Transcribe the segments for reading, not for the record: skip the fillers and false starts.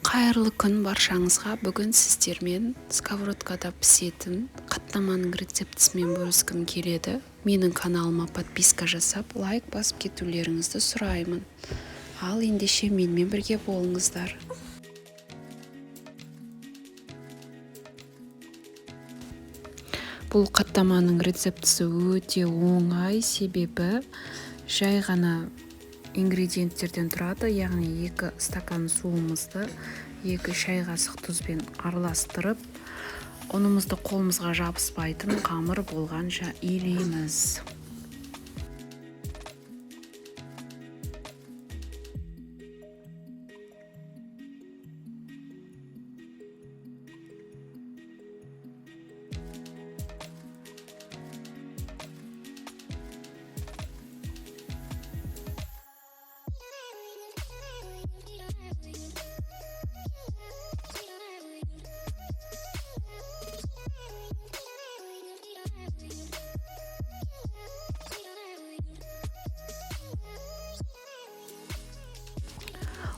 Қайырлы күн баршаңызға. Бүгін сіздермен сковородкада пісетін қаттаманың рецептісімен бөліскім келеді. Менің каналыма подписка жасап, лайк басып кетулеріңізді сұраймын. Ал ендеше менімен бірге болыңыздар. Бұл қаттаманың рецептісі өте оңай, себебі жай ғана ингредиенттерден тұрады, яғни 2 стакан суымызды 2 шай қасық тұзбен араластырып, ұнымызды қолымызға жабыспайтын қамыр болғанша илейміз.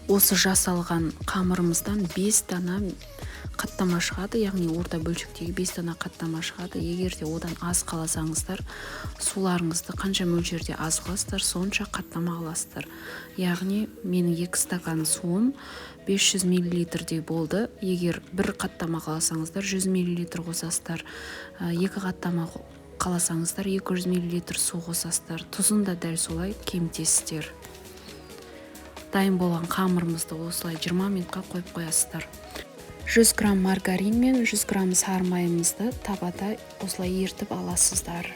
Осы жасалған қамырымыздан 5 дана қаттама шығады, яғни орта бөлшектегі 5 дана қаттама шығады. Егер де одан аз қаласаңыздар, суларыңызды қанша мөлшерде аз қыласыздар, сонша қаттама аласыздар. Яғни менің 2 стакан суым 500 мл болды. Егер 1 қаттама қаласаңыздар, 100 мл қосасыздар. 2 қаттама қаласаңыздар, 200 мл су қосасыздар. Тұзын да дәл солай кемітесіздер. Дайын болған қамырымызды осылай 20 минутқа қойып қоясыздар. 100 грамм маргарин мен 100 грамм сары майымызды табада осылай ертіп аласыздар.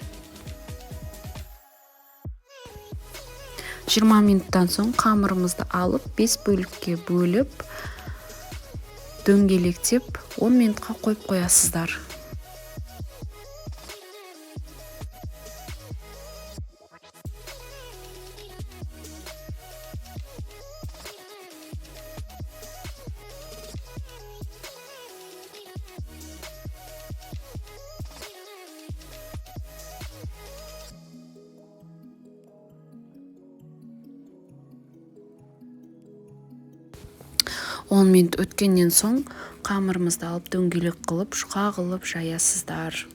20 минуттан соң қамырымызды алып 5 бөлікке бөліп, дөңгелектеп 10 минутқа қойып қоясыздар. Он минут өткеннен соң қамырымызды алып дөңгелек қылып, жұқа қылып жаясыздар.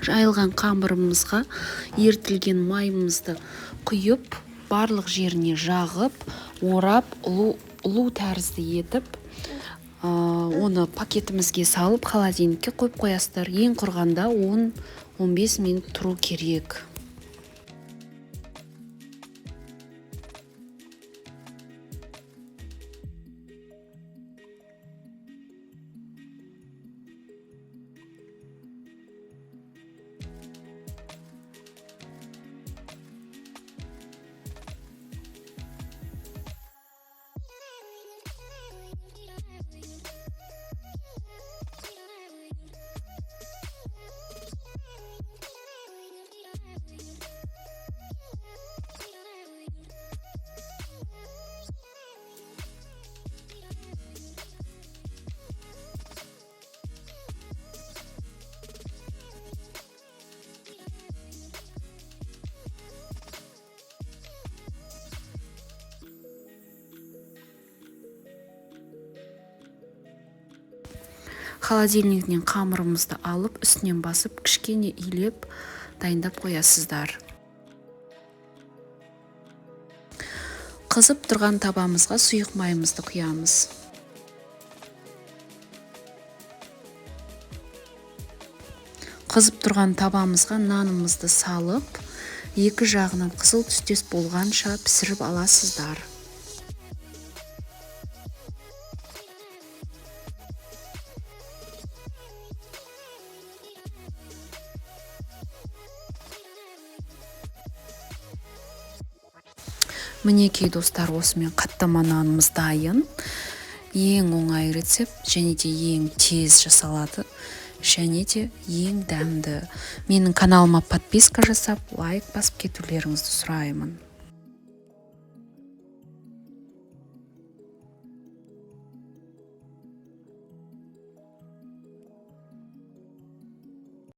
Жайылған қамырымызға ертілген майымызды құйып, барлық жеріне жағып, орап, ұлу тәрізді етіп, оны пакетімізге салып, холодильникке қойып қоясыздар. Ең құрғанда 10-15 минут тұру керек. Холодильниктен қамырымызды алып, үстінен басып, кішкене илеп, дайындап қоясыздар. Қызып тұрған табамызға сұйық майымызды құямыз. Қызып тұрған табамызға нанымызды салып, екі жағынан қызыл түстес болғанша пісіріп аласыздар. Мінекей достар, осымен қаттама нанымыз дайын. Ең оңай рецепт және де ең тез жасалады, және де ең дәмді. Менің каналыма подписка жасап, лайк басып кетулеріңізді сұраймын.